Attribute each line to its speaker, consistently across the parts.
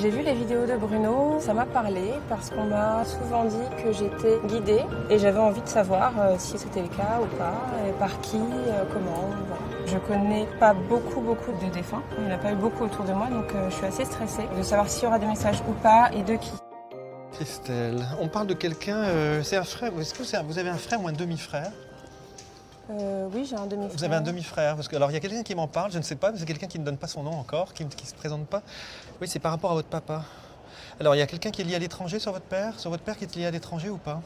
Speaker 1: J'ai vu les vidéos de Bruno, ça m'a parlé parce qu'on m'a souvent dit que j'étais guidée et j'avais envie de savoir si c'était le cas ou pas, et par qui, comment. Voilà. Je connais pas beaucoup de défunts, il n'y en a pas eu beaucoup autour de moi, donc je suis assez stressée de savoir s'il y aura des messages ou pas et de qui.
Speaker 2: Christelle, on parle de quelqu'un, c'est un frère, est-ce que vous avez un frère ou un demi-frère?
Speaker 1: Oui, j'ai un demi-frère.
Speaker 2: Vous avez un demi-frère, parce que alors il y a quelqu'un qui m'en parle, je ne sais pas, mais c'est quelqu'un qui ne donne pas son nom encore, qui ne se présente pas. Oui, c'est par rapport à votre papa. Alors il y a quelqu'un qui est lié à l'étranger sur votre père qui est lié à l'étranger ou pas?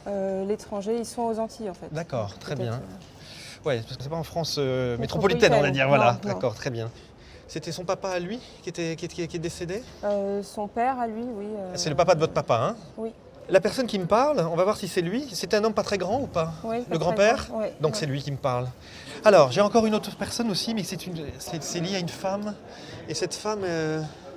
Speaker 1: L'étranger, ils sont aux Antilles en fait.
Speaker 2: D'accord, très bien. Oui, parce que c'est pas en France
Speaker 1: métropolitaine,
Speaker 2: métropolitaine, on va dire, voilà,
Speaker 1: non.
Speaker 2: D'accord, très bien. C'était son papa à lui qui est décédé?
Speaker 1: Son père à lui, oui.
Speaker 2: C'est le papa de votre papa, hein?
Speaker 1: Oui.
Speaker 2: La personne qui me parle, on va voir si c'est lui. C'est un homme pas très grand ou pas?
Speaker 1: Oui,
Speaker 2: le grand-père?
Speaker 1: Oui.
Speaker 2: Donc c'est lui qui me parle. Alors, j'ai encore une autre personne aussi, mais c'est lié à une femme. Et cette femme,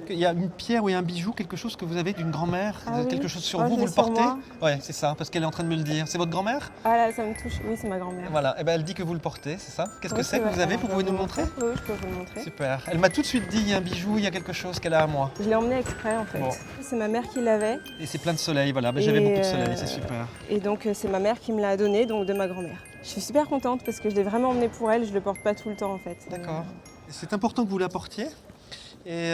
Speaker 2: il y a une pierre ou un bijou, quelque chose que vous avez d'une grand-mère, quelque chose sur vous, vous le portez? Oui, c'est ça, parce qu'elle est en train de me le dire. C'est votre grand-mère?
Speaker 1: Ah là, ça me touche. Oui, c'est ma grand-mère.
Speaker 2: Voilà, et ben elle dit que vous le portez, c'est ça? Qu'est-ce que c'est que vous avez? Vous pouvez nous le montrer?
Speaker 1: Oui, je peux vous le montrer.
Speaker 2: Super. Elle m'a tout de suite dit, il y a un bijou, il y a quelque chose qu'elle a à moi.
Speaker 1: Je l'ai emmené exprès en fait.
Speaker 2: Bon.
Speaker 1: C'est ma mère qui l'avait.
Speaker 2: Et c'est plein de soleil, voilà. J'avais beaucoup de soleil, c'est super.
Speaker 1: Et donc c'est ma mère qui me l'a donné, donc de ma grand-mère. Je suis super contente parce que je l'ai vraiment emmené pour elle, je le porte pas tout le temps en fait.
Speaker 2: D'accord. C'est important que vous l'apportiez. Et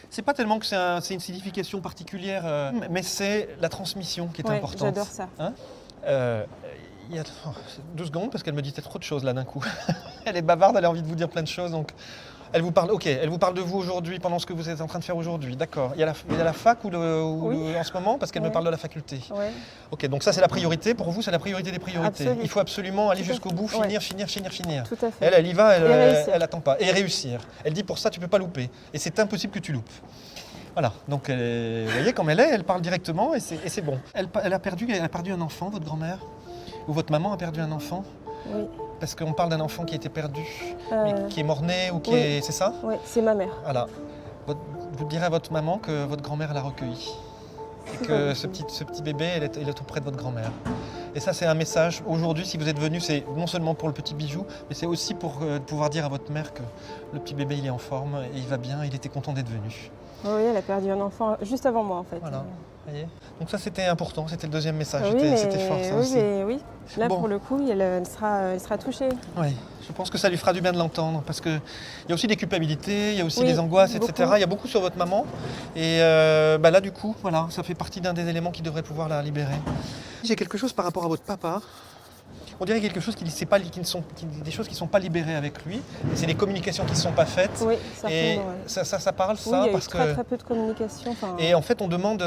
Speaker 2: c'est pas tellement que c'est une signification particulière, mais c'est la transmission qui est importante.
Speaker 1: J'adore ça.
Speaker 2: Hein, il y a 2 secondes parce qu'elle me dit trop de choses là d'un coup. Elle est bavarde, elle a envie de vous dire plein de choses. Donc elle vous parle, elle vous parle de vous aujourd'hui, pendant ce que vous êtes en train de faire aujourd'hui. D'accord. Il y a la fac en ce moment parce qu'elle me parle de la faculté.
Speaker 1: Oui.
Speaker 2: Ok, donc ça c'est la priorité. Pour vous, c'est la priorité des priorités.
Speaker 1: Absolument.
Speaker 2: Il faut absolument aller jusqu'au bout, finir.
Speaker 1: Tout à fait.
Speaker 2: Elle y va, elle attend pas. Et réussir. Elle dit pour ça, tu peux pas louper. Et c'est impossible que tu loupes. Voilà, donc vous voyez comme elle parle directement et c'est bon. Elle a perdu un enfant, votre grand-mère? Ou votre maman a perdu un enfant?
Speaker 1: Oui.
Speaker 2: Parce qu'on parle d'un enfant qui était perdu, mais qui est mort-né ou qui est... C'est ça?
Speaker 1: Oui, c'est ma mère.
Speaker 2: Voilà. Vous direz à votre maman que votre grand-mère l'a recueilli. Et que ce petit bébé, il est auprès de votre grand-mère. Et ça, c'est un message. Aujourd'hui, si vous êtes venu, c'est non seulement pour le petit bijou, mais c'est aussi pour pouvoir dire à votre mère que le petit bébé, il est en forme et il va bien, il était content d'être venu.
Speaker 1: Oui, elle a perdu un enfant juste avant moi en fait.
Speaker 2: Voilà. Voyez. Donc ça c'était important, c'était le deuxième message,
Speaker 1: Oui,
Speaker 2: c'était fort ça aussi.
Speaker 1: Oui, là pour le coup, elle sera touchée.
Speaker 2: Oui, je pense que ça lui fera du bien de l'entendre parce qu'il y a aussi des culpabilités, il y a aussi
Speaker 1: des
Speaker 2: des angoisses,
Speaker 1: beaucoup.
Speaker 2: etc. Il y a beaucoup sur votre maman et là du coup, voilà, ça fait partie d'un des éléments qui devrait pouvoir la libérer. J'ai quelque chose par rapport à votre papa. On dirait quelque chose des choses qui ne sont pas libérées avec lui. C'est des communications qui ne sont pas faites.
Speaker 1: Oui,
Speaker 2: et
Speaker 1: certainement.
Speaker 2: ça parle,
Speaker 1: oui,
Speaker 2: ça,
Speaker 1: il y a
Speaker 2: parce
Speaker 1: eu
Speaker 2: que...
Speaker 1: très peu de communication.
Speaker 2: Et en fait, on demande...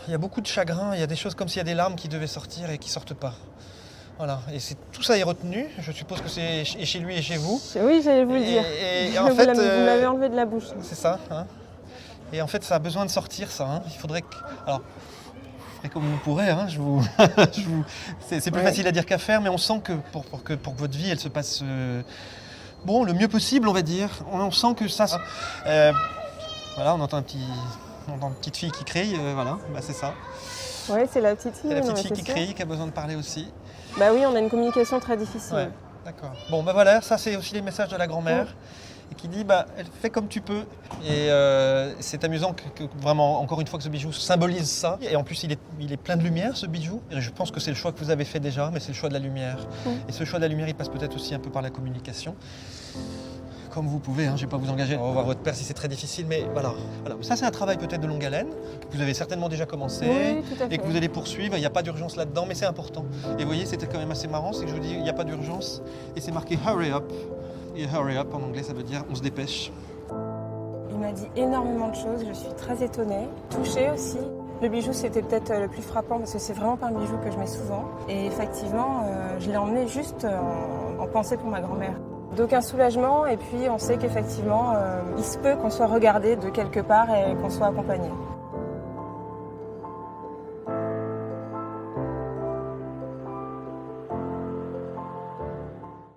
Speaker 2: Il y a beaucoup de chagrin, il y a des choses comme s'il y a des larmes qui devaient sortir et qui ne sortent pas. Voilà, et tout ça est retenu, je suppose que c'est chez lui et chez vous.
Speaker 1: Oui, j'allais vous le dire.
Speaker 2: Et en fait,
Speaker 1: vous m'avez enlevé de la bouche.
Speaker 2: C'est ça, hein. Et en fait, ça a besoin de sortir, ça. Hein. Il faudrait que... Alors, comme vous pourrez, hein, c'est plus facile à dire qu'à faire, mais on sent que pour que votre vie elle se passe le mieux possible, on va dire. On sent que ça. Voilà, on entend une petite fille qui crie, voilà, c'est ça.
Speaker 1: Oui, c'est la petite fille.
Speaker 2: C'est la petite fille qui crie, qui a besoin de parler aussi.
Speaker 1: Bah oui, on a une communication très difficile.
Speaker 2: Ouais, d'accord. Bon, voilà, ça c'est aussi les messages de la grand-mère. Et qui dit elle fait comme tu peux. Et c'est amusant que vraiment, encore une fois, que ce bijou symbolise ça. Et en plus, il est plein de lumière, ce bijou. Et je pense que c'est le choix que vous avez fait déjà, mais c'est le choix de la lumière. Et ce choix de la lumière, il passe peut-être aussi un peu par la communication. Comme vous pouvez, hein, je ne vais pas vous engager. On va voir votre père si c'est très difficile, mais voilà. Ça, c'est un travail peut-être de longue haleine, que vous avez certainement déjà commencé, et que vous allez poursuivre. Il n'y a pas d'urgence là-dedans, mais c'est important. Et vous voyez, c'était quand même assez marrant, c'est que je vous dis, il n'y a pas d'urgence. Et c'est marqué « hurry up ». Et hurry up en anglais, ça veut dire on se dépêche.
Speaker 1: Il m'a dit énormément de choses, je suis très étonnée, touchée aussi. Le bijou, c'était peut-être le plus frappant parce que c'est vraiment pas un bijou que je mets souvent. Et effectivement, je l'ai emmené juste en pensée pour ma grand-mère. D'aucun soulagement, et puis on sait qu'effectivement, il se peut qu'on soit regardé de quelque part et qu'on soit accompagné.